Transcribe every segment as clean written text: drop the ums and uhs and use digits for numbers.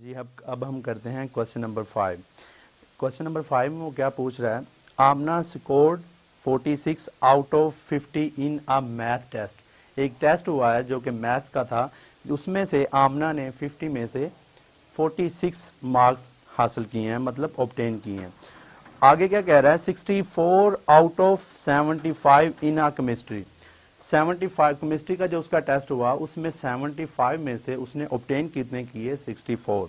जी अब हम करते हैं क्वेश्चन नंबर 5। क्वेश्चन नंबर 5 में वो क्या पूछ रहा है, Aamna scored 46 out of 50 in a math test. एक टेस्ट हुआ है जो कि मैथ्स का था, उसमें से आमना ने 50 में से 46 मार्क्स हासिल किए हैं, मतलब ऑब्टेन किए हैं। आगे क्या कह रहा है, 64 out of 75 in a chemistry. 75 chemistry का जो उसका टेस्ट हुआ उसमें 75 में से उसने ऑब्टेन कितने किए, 64।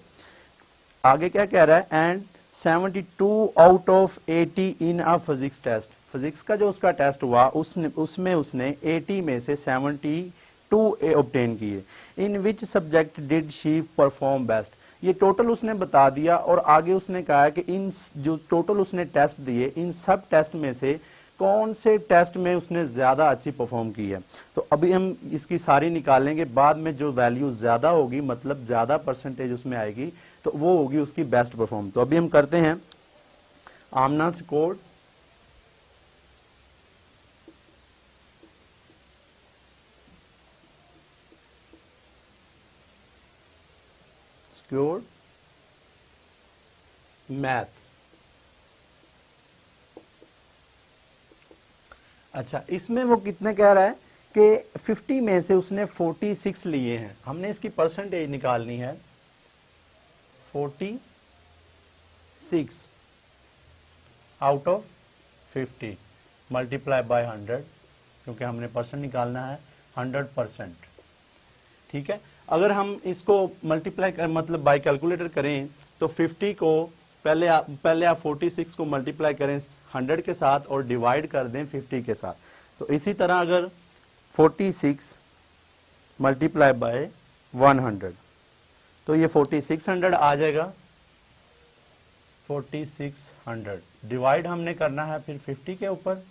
आगे क्या कह रहा है, and 72 out of 80 in a physics test. Physics का जो उसका टेस्ट हुआ उसमें उसने 80 में से 72 ऑब्टेन किए। In which subject did she perform best. ये टोटल उसने बता दिया और आगे उसने कहा है कि इन जो टोटल उसने टेस्ट दिए इन सब टेस्ट में से कौन से टेस्ट में उसने ज्यादा अच्छी परफॉर्म की है। तो अभी हम इसकी सारी निकालेंगे, बाद में जो वैल्यू ज्यादा होगी, मतलब ज्यादा परसेंटेज उसमें आएगी, तो वो होगी उसकी बेस्ट परफॉर्म। तो अभी हम करते हैं, आमना स्कोर्ड मैथ। अच्छा, इसमें वो कितने कह रहा है कि 50 में से उसने 46 लिए हैं। हमने इसकी परसेंटेज निकालनी है, 46 आउट ऑफ 50 मल्टीप्लाई बाय 100, क्योंकि हमने परसेंट निकालना है 100%। ठीक है, अगर हम इसको मल्टीप्लाई कर मतलब बाय कैलकुलेटर करें तो 50 को पहले आप 46 को मल्टीप्लाई करें 100 के साथ और डिवाइड कर दें 50 के साथ। तो इसी तरह अगर 46 मल्टीप्लाई बाय 100 तो ये 4600 आ जाएगा। 4600 डिवाइड हमने करना है फिर 50 के ऊपर।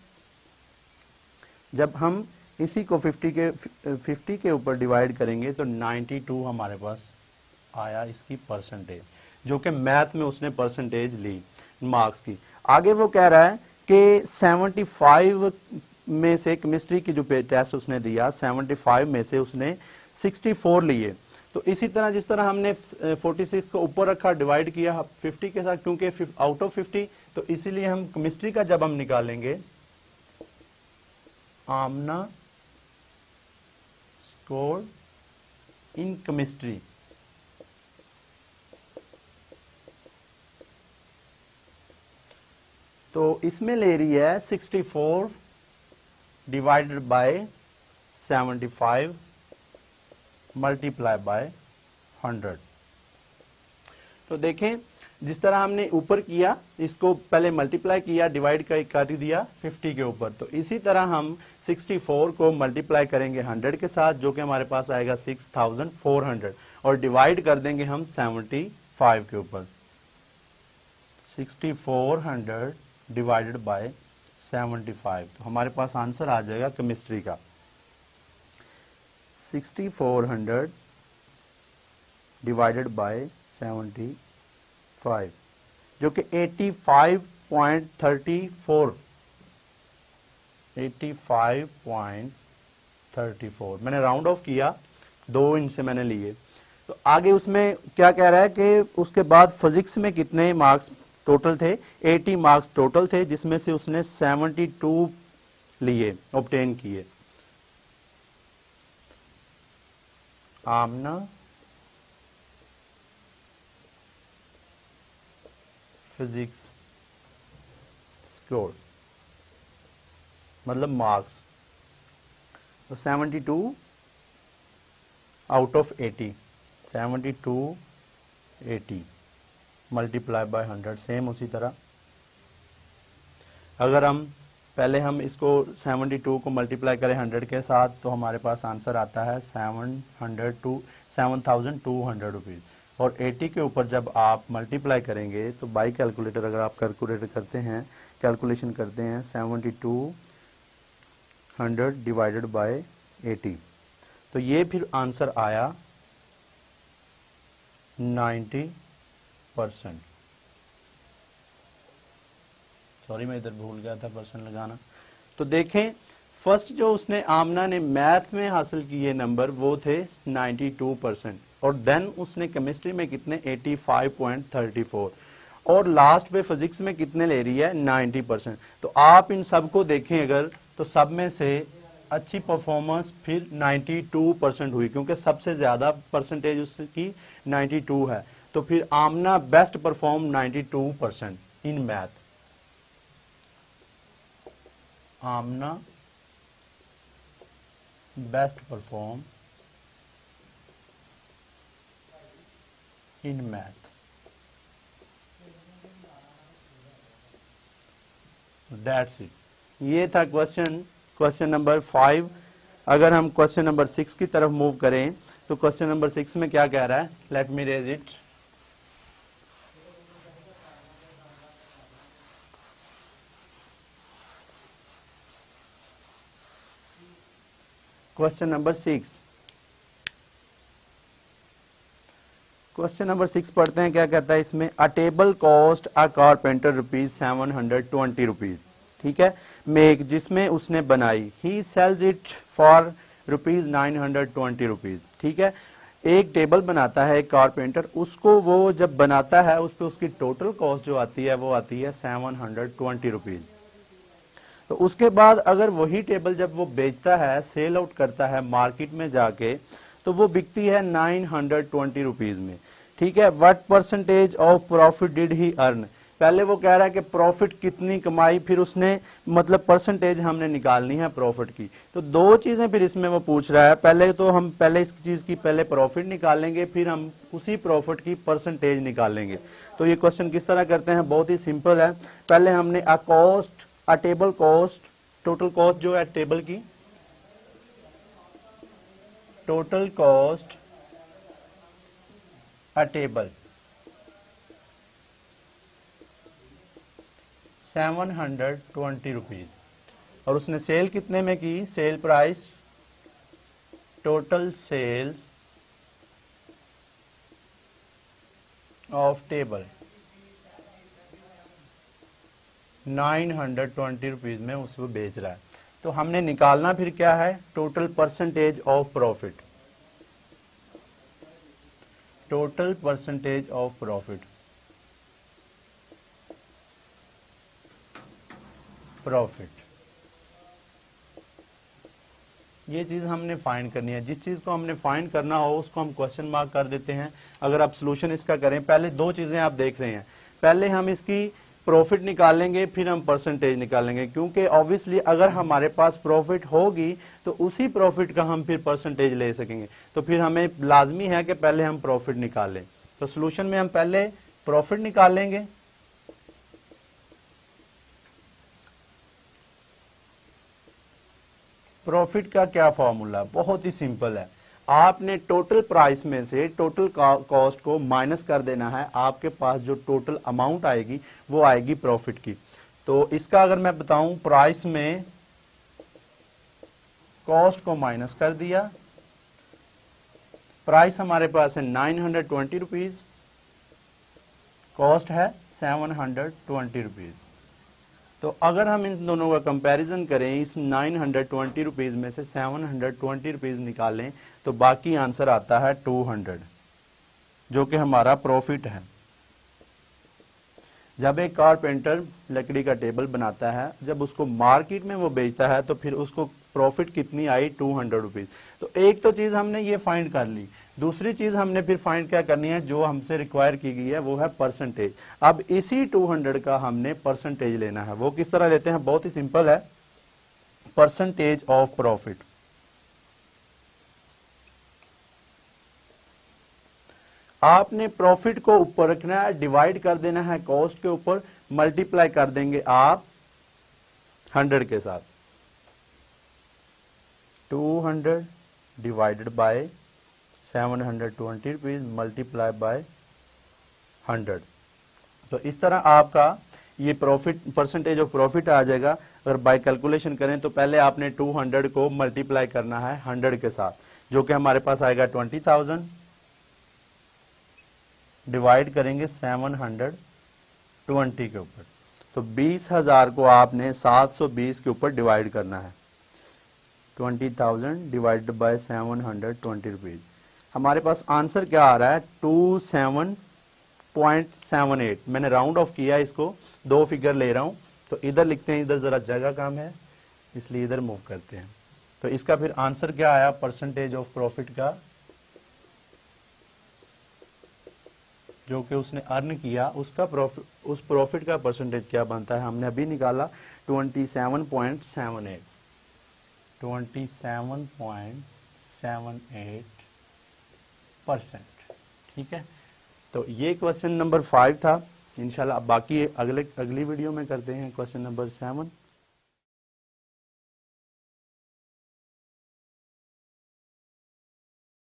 जब हम इसी को 50 के ऊपर डिवाइड करेंगे तो 92 हमारे पास आया इसकी परसेंटेज, जो कि मैथ में उसने परसेंटेज ली मार्क्स की। आगे वो कह रहा है कि 75 में से केमिस्ट्री की जो टेस्ट उसने दिया 75 में से उसने 64 लिए। तो इसी तरह जिस तरह हमने 46 को ऊपर रखा, डिवाइड किया 50 के साथ, क्योंकि आउट ऑफ 50, तो इसीलिए हम केमिस्ट्री का जब हम निकालेंगे, आमना स्कोर इन केमिस्ट्री तो इसमें ले रही है 64 डिवाइडेड बाय 75 मल्टीप्लाई बाय 100। तो देखें, जिस तरह हमने ऊपर किया, इसको पहले मल्टीप्लाई किया, डिवाइड कर दिया 50 के ऊपर, तो इसी तरह हम 64 को मल्टीप्लाई करेंगे 100 के साथ, जो कि हमारे पास आएगा 6400, और डिवाइड कर देंगे हम 75 के ऊपर। 6400 डिवाइडेड बाय 75, तो हमारे पास आंसर आ जाएगा केमिस्ट्री का 6400 डिवाइडेड बाय 75, जो कि 85.34 मैंने राउंड ऑफ किया, 2 इनसे मैंने लिए। तो आगे उसमें क्या कह रहा है कि उसके बाद फिजिक्स में कितने मार्क्स टोटल थे, 80 मार्क्स टोटल थे, जिसमें से उसने 72 लिए, ऑब्टेन किए। आमना फिजिक्स स्कोर मतलब मार्क्स, तो 72 out of 80, 72 80 multiply by 100। Same उसी तरह अगर हम पहले हम इसको 72 को मल्टीप्लाई करें 100 के साथ, तो हमारे पास आंसर आता है 7,200 रुपीज़। और 80 के ऊपर जब आप मल्टीप्लाई करेंगे तो बाई कैलकुलेटर, अगर आप कैलकुलेटर करते हैं, कैलकुलेशन करते हैं 7200 डिवाइडेड बाय 80, तो ये फिर आंसर आया 90%। सॉरी, मैं इधर भूल गया था परसेंट लगाना। तो देखें, फर्स्ट जो उसने आमना ने मैथ में हासिल किए नंबर वो थे 92%, और देन उसने केमिस्ट्री में कितने 85.34 और लास्ट पे फिजिक्स में कितने ले रही है 90%। तो आप इन सब को देखें अगर तो सब में से अच्छी परफॉर्मेंस फिर 92% हुई, क्योंकि सबसे ज्यादा परसेंटेज उसकी 92 है। तो फिर Aamna best perform 92% in math. Aamna best perform in math. That's it. ये था क्वेश्चन नंबर 5। अगर हम क्वेश्चन नंबर 6 की तरफ मूव करें तो क्वेश्चन नंबर 6 में क्या कह रहा है, let me raise it. Question number 6 पढ़ते हैं, क्या कहता है इसमें। A table cost a carpenter ₹720, ठीक है, मेक, जिसमें उसने बनाई। ही सेल्स इट फॉर ₹920, ठीक है। एक टेबल बनाता है एक कारपेंटर, उसको वो जब बनाता है उस पर उसकी टोटल कॉस्ट जो आती है वो आती है ₹720। तो उसके बाद अगर वही टेबल जब वो बेचता है, सेल आउट करता है मार्केट में जाके, तो वो बिकती है ₹920 में, ठीक है। What percentage of profit did he earn. पहले वो कह रहा है कि प्रॉफिट कितनी कमाई, फिर उसने मतलब परसेंटेज हमने निकालनी है प्रॉफिट की। तो दो चीजें फिर इसमें वो पूछ रहा है। पहले तो हम पहले इस चीज की पहले प्रॉफिट निकालेंगे, फिर हम उसी प्रॉफिट की परसेंटेज निकालेंगे। तो ये क्वेश्चन किस तरह करते हैं, बहुत ही सिंपल है। पहले हमने अ टेबल कॉस्ट, टोटल कॉस्ट जो है टेबल की, टोटल कॉस्ट अ टेबल ₹720, और उसने सेल कितने में की, sale price, total sales of table ₹920 में उसको बेच रहा है। तो हमने निकालना फिर क्या है, total percentage of profit, total percentage of profit, ये चीज हमने फाइंड करनी है। जिस चीज को हमने फाइंड करना हो उसको हम क्वेश्चन मार्क कर देते हैं। अगर आप सोल्यूशन इसका करें, पहले दो चीजें आप देख रहे हैं, पहले हम इसकी प्रॉफिट निकालेंगे फिर हम परसेंटेज निकालेंगे, क्योंकि ऑब्वियसली अगर हमारे पास प्रॉफिट होगी तो उसी प्रॉफिट का हम फिर परसेंटेज ले सकेंगे। तो फिर हमें लाजमी है कि पहले हम प्रॉफिट निकालें। तो सोल्यूशन में हम पहले प्रॉफिट निकालेंगे, प्रॉफिट का क्या फॉर्मूला, बहुत ही सिंपल है। आपने टोटल प्राइस में से टोटल कॉस्ट को माइनस कर देना है, आपके पास जो टोटल अमाउंट आएगी वो आएगी प्रॉफिट की। तो इसका अगर मैं बताऊं, प्राइस में कॉस्ट को माइनस कर दिया, प्राइस हमारे पास है ₹920, कॉस्ट है ₹720। तो अगर हम इन दोनों का कंपैरिजन करें, इस ₹920 में से ₹720 निकालें तो बाकी आंसर आता है 200, जो कि हमारा प्रॉफिट है। जब एक कारपेंटर लकड़ी का टेबल बनाता है, जब उसको मार्केट में वो बेचता है तो फिर उसको प्रॉफिट कितनी आई, ₹200। तो एक तो चीज हमने ये फाइंड कर ली। दूसरी चीज हमने फिर फाइंड क्या करनी है, जो हमसे रिक्वायर की गई है वो है परसेंटेज। अब इसी 200 का हमने परसेंटेज लेना है। वो किस तरह लेते हैं, बहुत ही सिंपल है, परसेंटेज ऑफ प्रॉफिट। आपने प्रॉफिट को ऊपर रखना है, डिवाइड कर देना है कॉस्ट के ऊपर, मल्टीप्लाई कर देंगे आप 100 के साथ। 200 डिवाइडेड बाय ₹720 मल्टीप्लाई बाय 100। तो इस तरह आपका ये प्रॉफिट, परसेंटेज ऑफ प्रॉफिट आ जाएगा। अगर बाय कैलकुलेशन करें तो पहले आपने 200 को मल्टीप्लाई करना है 100 के साथ, जो कि हमारे पास आएगा 20,000, डिवाइड करेंगे 720 के ऊपर। तो 20,000 को आपने 720 के ऊपर डिवाइड करना है। 20,000 डिवाइडेड बाय ₹720। हमारे पास आंसर क्या आ रहा है 27.78। मैंने राउंड ऑफ किया इसको, 2 फिगर ले रहा हूं तो इधर लिखते हैं, इधर जरा जगह कम है इसलिए इधर मूव करते हैं। तो इसका फिर आंसर क्या आया परसेंटेज ऑफ प्रॉफिट का, जो कि उसने अर्न किया उसका प्रॉफिट, उस प्रॉफिट का परसेंटेज क्या बनता है, हमने अभी निकाला 27.78। 27.78%। ठीक है, तो ये क्वेश्चन नंबर 5 था। इंशाल्लाह बाकी अगली वीडियो में करते हैं क्वेश्चन नंबर 7।